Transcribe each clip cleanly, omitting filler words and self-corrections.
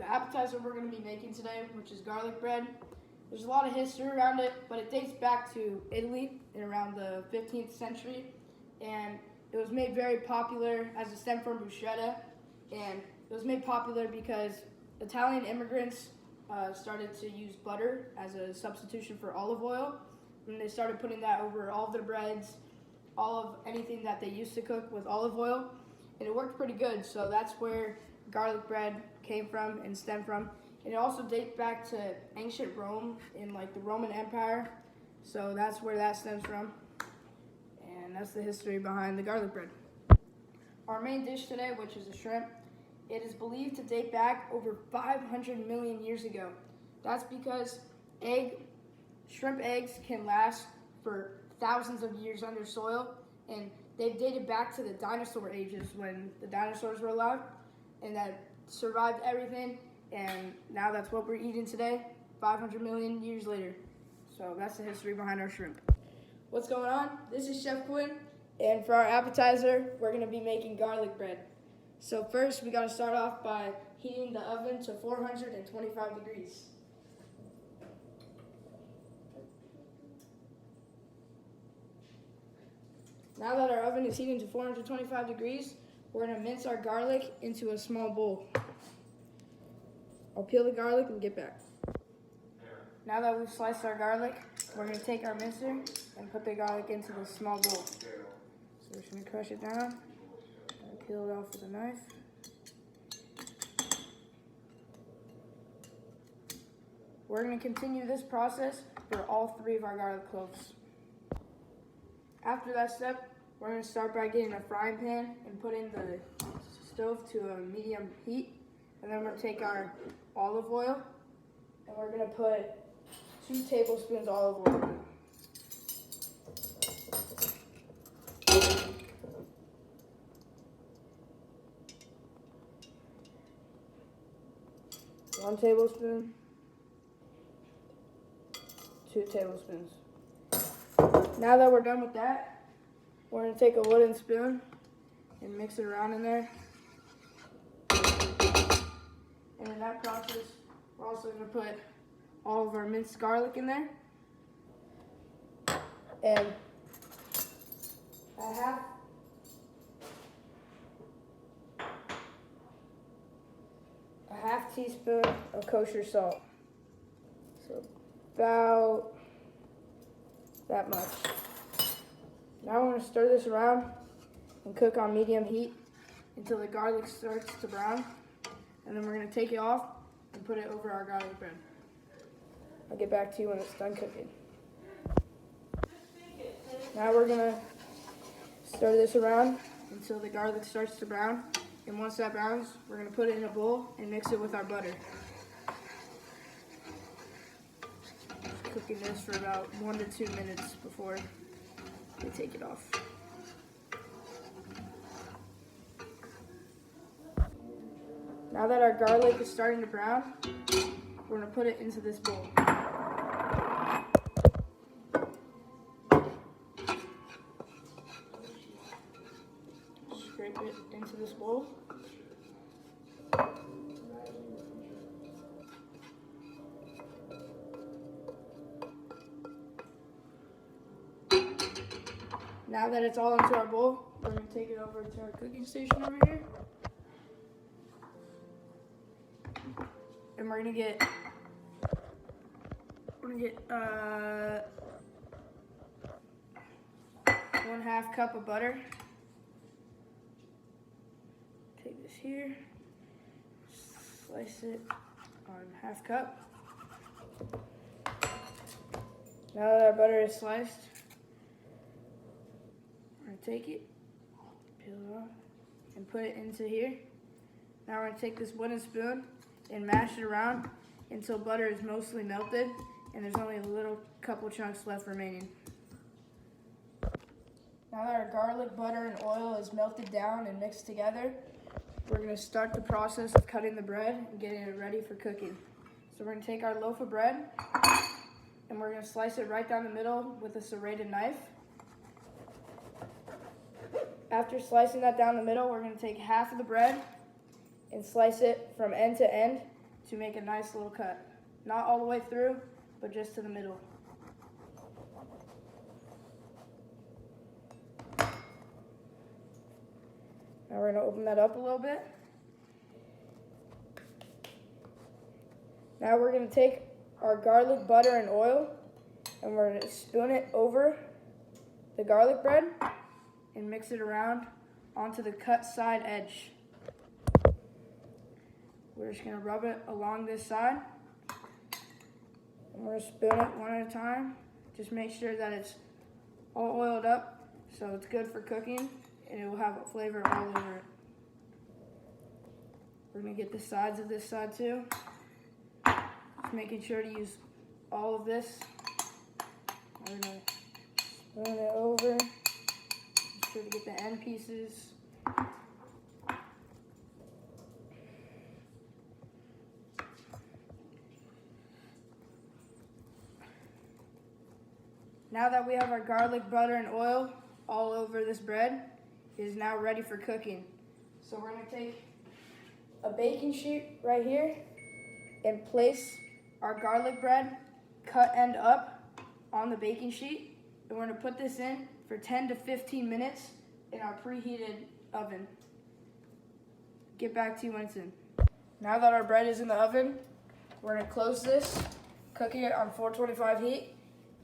the appetizer we're going to be making today, which is garlic bread. There's a lot of history around it, but it dates back to Italy in around the 15th century, and it was made very popular as a stem from bruschetta, and it was made popular because Italian immigrants started to use butter as a substitution for olive oil, and they started putting that over all of their breads, all of anything that they used to cook with olive oil, and it worked pretty good. So that's where garlic bread came from and stemmed from. And it also dates back to ancient Rome in like the Roman Empire. So that's where that stems from. And that's the history behind the garlic bread. Our main dish today, which is a shrimp, it is believed to date back over 500 million years ago. That's because shrimp eggs can last for thousands of years under soil, and they've dated back to the dinosaur ages when the dinosaurs were alive, and that survived everything, and now that's what we're eating today, 500 million years later. So that's the history behind our shrimp. What's going on? This is Chef Quinn, and for our appetizer, we're going to be making garlic bread. So first, we got to start off by heating the oven to 425 degrees. Now that our oven is heating to 425 degrees, we're going to mince our garlic into a small bowl. I'll peel the garlic and get back. Now that we've sliced our garlic, we're going to take our mincer and put the garlic into this small bowl. So we're just going to crush it down and peel it off with a knife. We're going to continue this process for all 3 of our garlic cloves. After that step, we're going to start by getting a frying pan and putting the stove to a medium heat. And then we're going to take our olive oil and we're going to put 2 tablespoons olive oil. One tablespoon, 2 tablespoons. Now that we're done with that, we're going to take a wooden spoon and mix it around in there. And in that process, we're also going to put all of our minced garlic in there. And a half teaspoon of kosher salt. So about that much. Now we're going to stir this around and cook on medium heat until the garlic starts to brown. And then we're going to take it off and put it over our garlic bread. I'll get back to you when it's done cooking. Now we're going to stir this around until the garlic starts to brown. And once that browns, we're going to put it in a bowl and mix it with our butter. Cooking this for about 1 to 2 minutes before we take it off. Now that our garlic is starting to brown, we're going to put it into this bowl. Scrape it into this bowl. Now that it's all into our bowl, we're going to take it over to our cooking station over here. And we're going to get 1/2 cup of butter. Take this here, slice it on 1/2 cup. Now that our butter is sliced, we're going to take it, peel it off, and put it into here. Now we're going to take this wooden spoon and mash it around until butter is mostly melted and there's only a little couple chunks left remaining. Now that our garlic, butter, and oil is melted down and mixed together, we're going to start the process of cutting the bread and getting it ready for cooking. So we're going to take our loaf of bread and we're going to slice it right down the middle with a serrated knife. After slicing that down the middle, we're going to take half of the bread and slice it from end to end to make a nice little cut. Not all the way through, but just to the middle. Now we're going to open that up a little bit. Now we're going to take our garlic butter and oil, and we're going to spoon it over the garlic bread and mix it around onto the cut side edge. We're just going to rub it along this side. And we're going to spoon it one at a time. Just make sure that it's all oiled up so it's good for cooking, and it will have a flavor all over it. We're going to get the sides of this side too. Just making sure to use all of this. We're going to spoon it over. Make sure to get the end pieces. Now that we have our garlic, butter, and oil all over this bread, it is now ready for cooking. So we're going to take a baking sheet right here and place our garlic bread cut end up on the baking sheet. And we're going to put this in for 10 to 15 minutes in our preheated oven. Get back to you when it's in. Now that our bread is in the oven, we're going to close this, cooking it on 425 heat.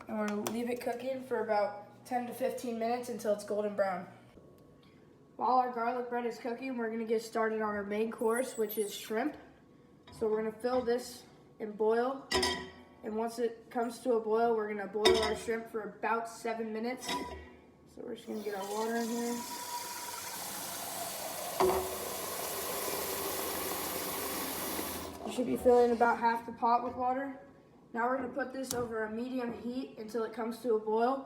And we're going to leave it cooking for about 10 to 15 minutes until it's golden brown. While our garlic bread is cooking, we're going to get started on our main course, which is shrimp. So we're going to fill this and boil. And once it comes to a boil, we're going to boil our shrimp for about 7 minutes. So we're just going to get our water in here. You should be filling about half the pot with water. Now we're going to put this over a medium heat until it comes to a boil,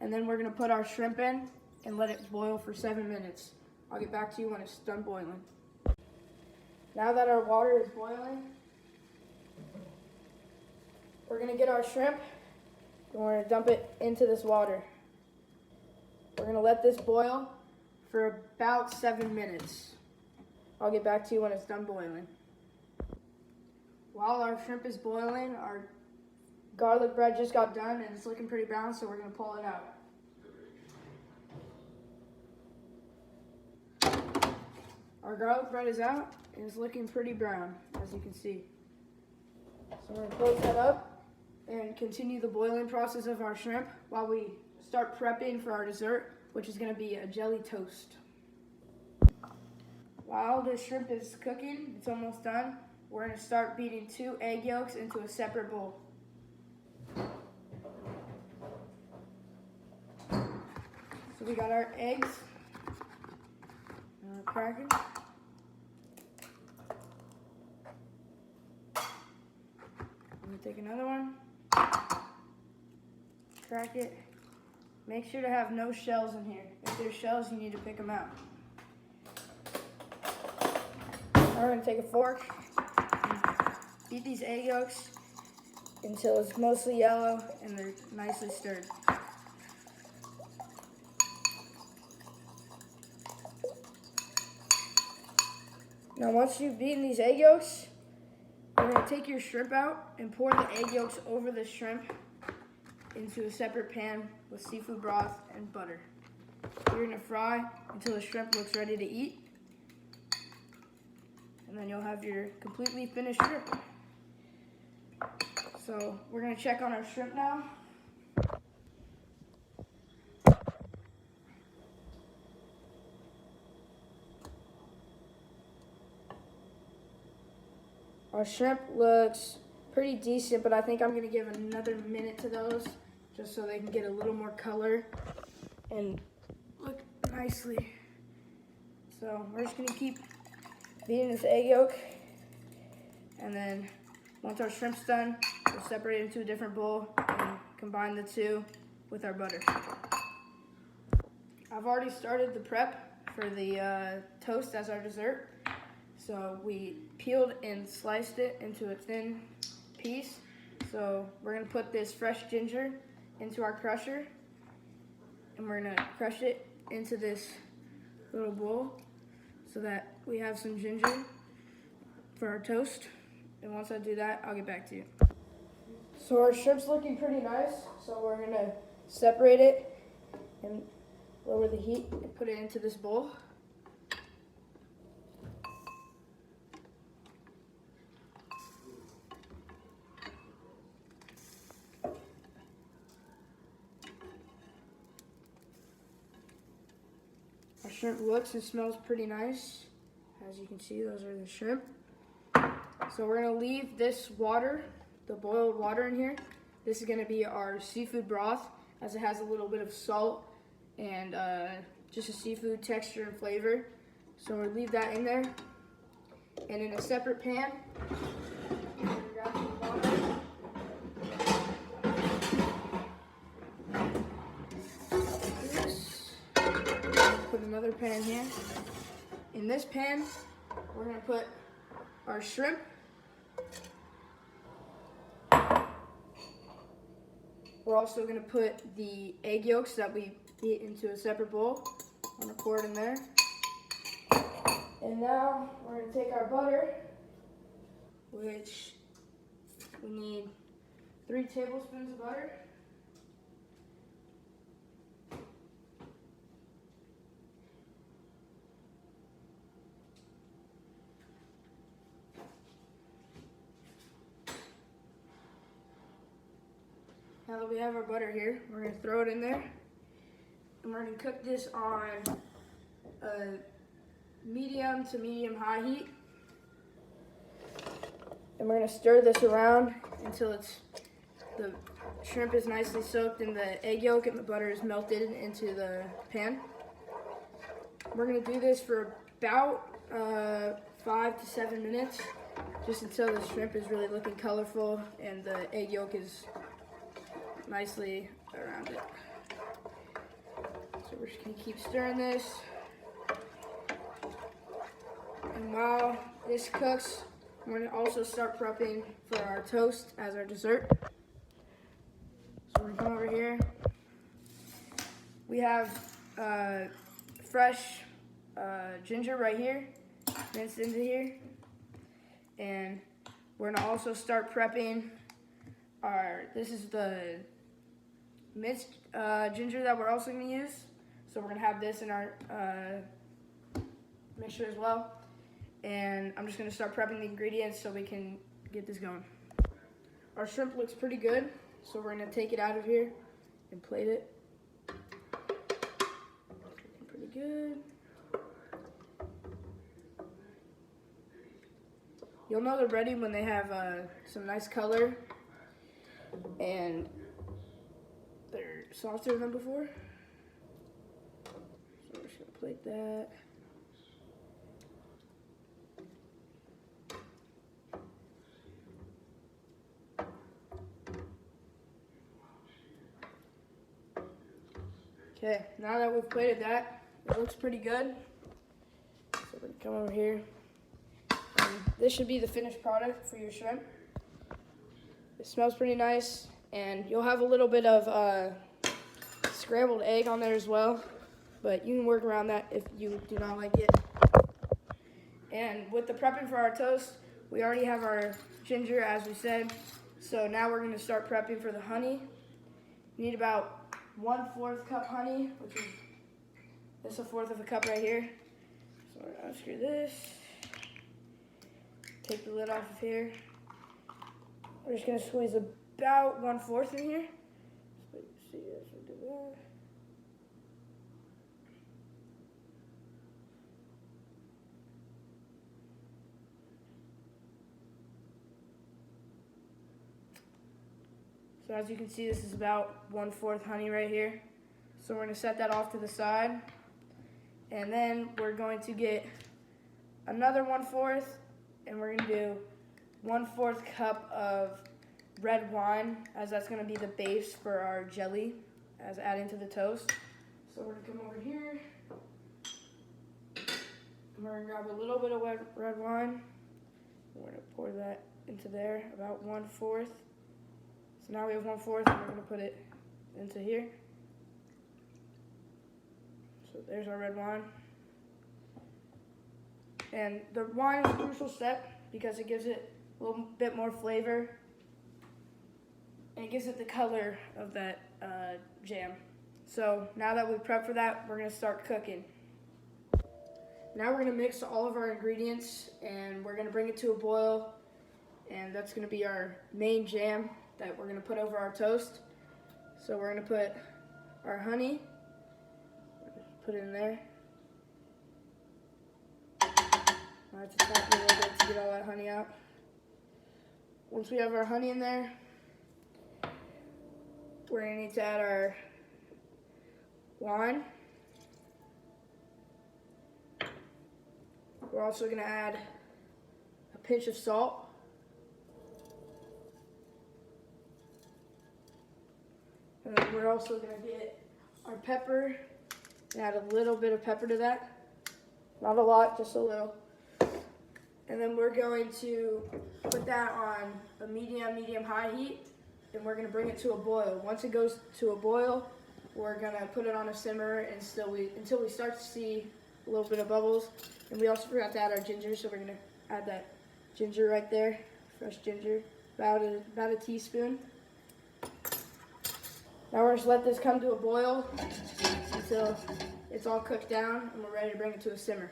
and then we're going to put our shrimp in and let it boil for 7 minutes. I'll get back to you when it's done boiling. Now that our water is boiling, we're going to get our shrimp and we're going to dump it into this water. We're going to let this boil for about 7 minutes. I'll get back to you when it's done boiling. While our shrimp is boiling, our garlic bread just got done and it's looking pretty brown, so we're going to pull it out. Our garlic bread is out and it's looking pretty brown, as you can see. So we're going to close that up and continue the boiling process of our shrimp while we start prepping for our dessert, which is going to be a jelly toast. While the shrimp is cooking, it's almost done. We're going to start beating 2 egg yolks into a separate bowl. So we got our eggs. And we're cracking. I'm going to take another one. Crack it. Make sure to have no shells in here. If there's shells, you need to pick them out. Now we're going to take a fork. Beat these egg yolks until it's mostly yellow and they're nicely stirred. Now once you've beaten these egg yolks, you're going to take your shrimp out and pour the egg yolks over the shrimp into a separate pan with seafood broth and butter. You're going to fry until the shrimp looks ready to eat, and then you'll have your completely finished shrimp. So we're going to check on our shrimp now. Our shrimp looks pretty decent, but I think I'm going to give another minute to those just so they can get a little more color and look nicely. So we're just going to keep beating this egg yolk, and then once our shrimp's done, we'll separate it into a different bowl and combine the two with our butter. I've already started the prep for the toast as our dessert. So we peeled and sliced it into a thin piece. So we're going to put this fresh ginger into our crusher, and we're going to crush it into this little bowl so that we have some ginger for our toast. and once I do that, I'll get back to you. So our shrimp's looking pretty nice, so we're gonna separate it and lower the heat and put it into this bowl. Our shrimp looks and smells pretty nice. As you can see, those are the shrimp. So we're gonna leave this water, the boiled water in here. This is gonna be our seafood broth, as it has a little bit of salt and just a seafood texture and flavor. So we'll leave that in there. And in a separate pan, we're gonna grab some water. Put another pan here. In this pan, we're gonna put our shrimp. We're also gonna put the egg yolks that we beat into a separate bowl. I'm gonna pour it in there. And now we're gonna take our butter, which we need 3 tablespoons of butter. Now that we have our butter here, we're going to throw it in there. And we're going to cook this on a medium to medium-high heat. And we're going to stir this around until the shrimp is nicely soaked and the egg yolk and the butter is melted into the pan. We're going to do this for about 5 to 7 minutes, just until the shrimp is really looking colorful and the egg yolk is nicely around it. So we're just gonna keep stirring this. And while this cooks, we're gonna also start prepping for our toast as our dessert. So we're gonna come over here. We have fresh ginger right here, minced into here. And we're gonna also start prepping this is the minced ginger that we're also going to use. So we're going to have this in our mixture as well. And I'm just going to start prepping the ingredients so we can get this going. Our shrimp looks pretty good, so we're going to take it out of here and plate it. Looking pretty good. You'll know they're ready when they have some nice color and they're softer than before. So we're just gonna plate that. Okay, now that we've plated that, it looks pretty good. So we're gonna come over here. This should be the finished product for your shrimp. It smells pretty nice, and you'll have a little bit of scrambled egg on there as well, but you can work around that if you do not like it. And with the prepping for our toast, we already have our ginger, as we said, so now we're going to start prepping for the honey. You need about 1/4 cup honey, which is this 1/4 of a cup right here. So we're going to unscrew this, take the lid off of here. We're just going to squeeze about 1/4 in here. So you can see as we do that. So as you can see, this is about 1/4 honey right here. So we're going to set that off to the side. And then we're going to get another 1/4, and we're going to do 1/4 cup of red wine, as that's going to be the base for our jelly as adding to the toast. So we're going to come over here. And we're going to grab a little bit of red wine. We're going to pour that into there, about 1/4. So now we have 1/4, and we're going to put it into here. So there's our red wine. And the wine is a crucial step because it gives it a little bit more flavor, and it gives it the color of that jam. So now that we've prepped for that, we're gonna start cooking. Now we're gonna mix all of our ingredients and we're gonna bring it to a boil, and that's gonna be our main jam that we're gonna put over our toast. So we're gonna put our honey, put it in there. I have to tap it a little bit to get all that honey out. Once we have our honey in there, we're gonna need to add our wine. We're also gonna add a pinch of salt. And then we're also gonna get our pepper and add a little bit of pepper to that. Not a lot, just a little. And then we're going to put that on a medium-high heat, and we're gonna bring it to a boil. Once it goes to a boil, we're gonna put it on a simmer until we start to see a little bit of bubbles. And we also forgot to add our ginger, so we're gonna add that ginger right there, fresh ginger, about a teaspoon. Now we're just let this come to a boil until it's all cooked down and we're ready to bring it to a simmer.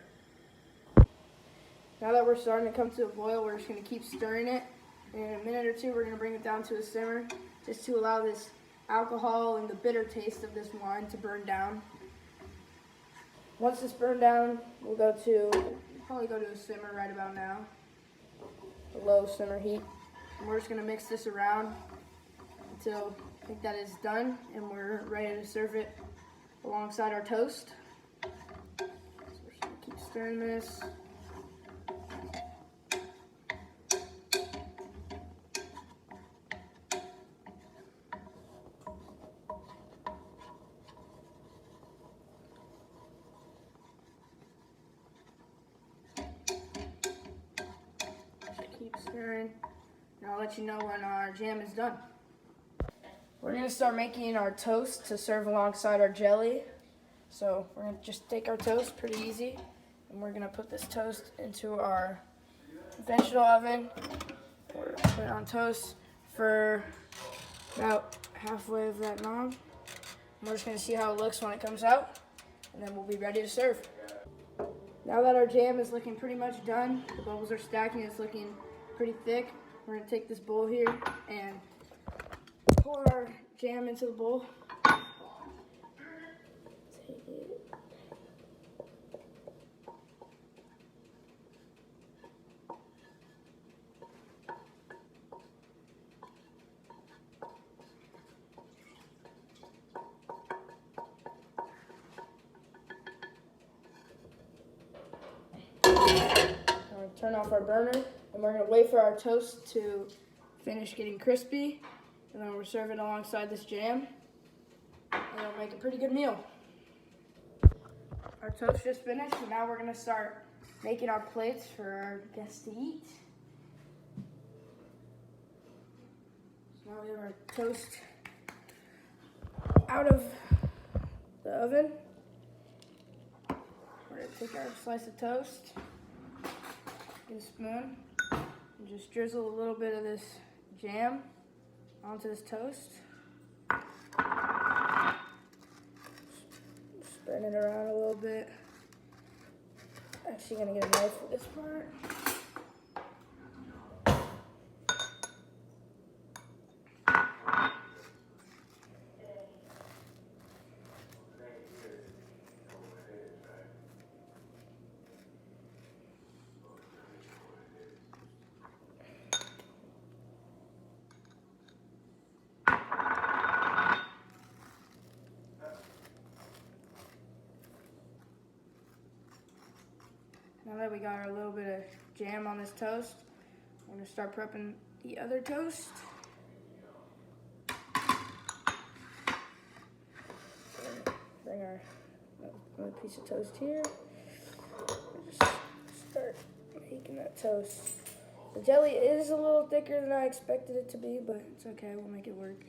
Now that we're starting to come to a boil, we're just gonna keep stirring it. In a minute or two, we're gonna bring it down to a simmer just to allow this alcohol and the bitter taste of this wine to burn down. Once it's burned down, we'll probably go to a simmer right about now, a low simmer heat. And we're just gonna mix this around until I think that is done and we're ready to serve it alongside our toast. So we're just gonna keep stirring this. Keep stirring. Now I'll let you know when our jam is done. We're gonna start making our toast to serve alongside our jelly. So we're gonna just take our toast, pretty easy, and we're gonna put this toast into our conventional oven. We're gonna put it on toast for about halfway of that knob. And we're just gonna see how it looks when it comes out, and then we'll be ready to serve. Now that our jam is looking pretty much done, the bubbles are stacking, it's looking pretty thick. We're gonna take this bowl here and pour our jam into the bowl. Take it. Turn off our burner, and we're going to wait for our toast to finish getting crispy, and then we'll serve it alongside this jam, and it'll make a pretty good meal. Our toast just finished, and now we're going to start making our plates for our guests to eat. So now we have our toast out of the oven. We're going to take our slice of toast, get a spoon, and just drizzle a little bit of this jam onto this toast. Spread it around a little bit. Actually gonna get a knife for this part. Now that we got our little bit of jam on this toast, we're gonna start prepping the other toast. Bring our another piece of toast here. Just start making that toast. The jelly is a little thicker than I expected it to be, but it's okay, we'll make it work.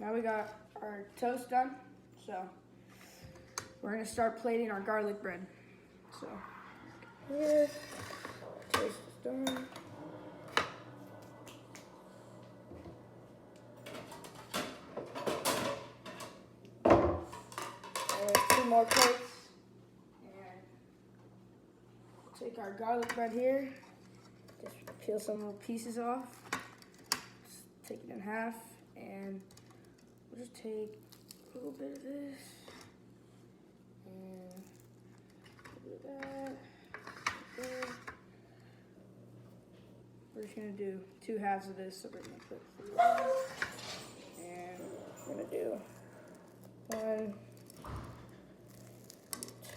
Now we got our toast done, so we're gonna start plating our garlic bread. So here, toast is done. Two more plates, and take our garlic bread here. Just peel some little pieces off. Just take it in half, and we'll just take a little bit of this and a little bit of that. There. We're just gonna do 2 halves of this, so we're gonna put 3, and we're gonna do 1,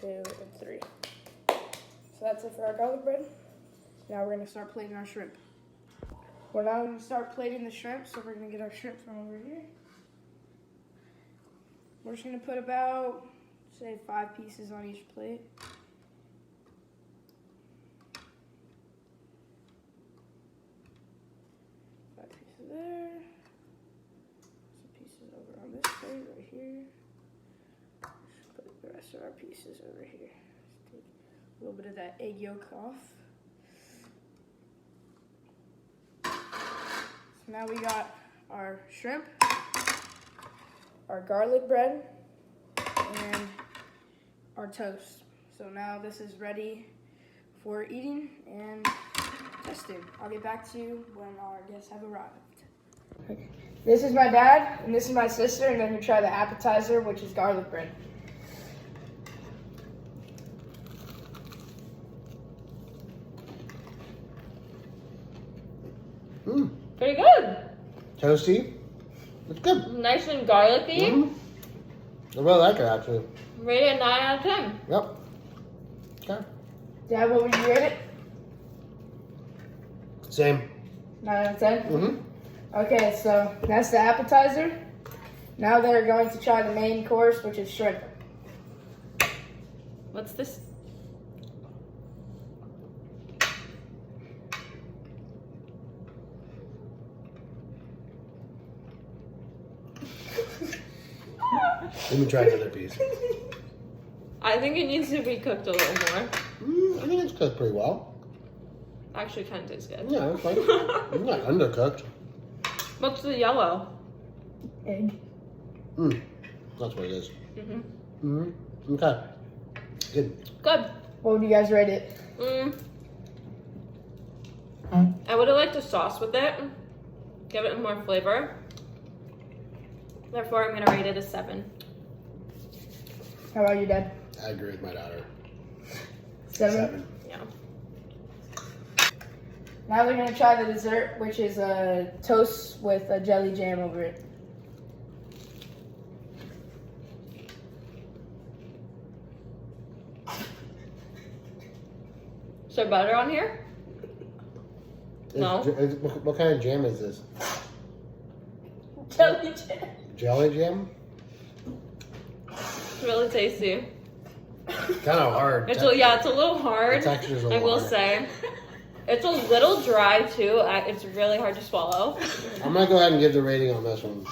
2, and 3. So that's it for our garlic bread. Now we're gonna start plating our shrimp. We're now gonna start plating the shrimp, so we're gonna get our shrimp from over here. We're just gonna put about, say, 5 pieces on each plate. There. Some pieces over on this plate right here. Just put the rest of our pieces over here. Just take a little bit of that egg yolk off. So now we got our shrimp, our garlic bread, and our toast. So now this is ready for eating and testing. I'll get back to you when our guests have arrived. Okay. This is my dad, and this is my sister, and then we try the appetizer, which is garlic bread. Pretty good. Toasty. It's good. Nice and garlicky. I really like it, actually. Rate it 9 out of 10. Yep. Okay. Dad, what would you rate it? Same. 9 out of 10? Okay, so that's the appetizer. Now they're going to try the main course, which is shrimp. What's this? Let me try another piece. I think it needs to be cooked a little more. I think it's cooked pretty well. Actually, kind of tastes good. Yeah, it's like, it's not undercooked. What's the yellow? Egg. That's what it is. Okay. Good. Good. What would you guys rate it? I would have liked a sauce with it. Give it more flavor. Therefore, I'm going to rate it a 7. How about you, Dad? I agree with my daughter. 7? Yeah. Now they're going to try the dessert, which is a toast with a jelly jam over it. Is there butter on here? No. What kind of jam is this? Jelly jam. Jelly jam? It's really tasty. Kind of hard. It's a little hard. The texture's a I little will hard. say. It's a little dry too. It's really hard to swallow. I'm going to go ahead and give the rating on this one.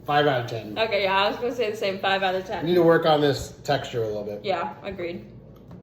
5 out of 10. Okay, yeah, I was going to say the same. 5 out of I 10. need to work on this texture a little bit. Yeah, agreed.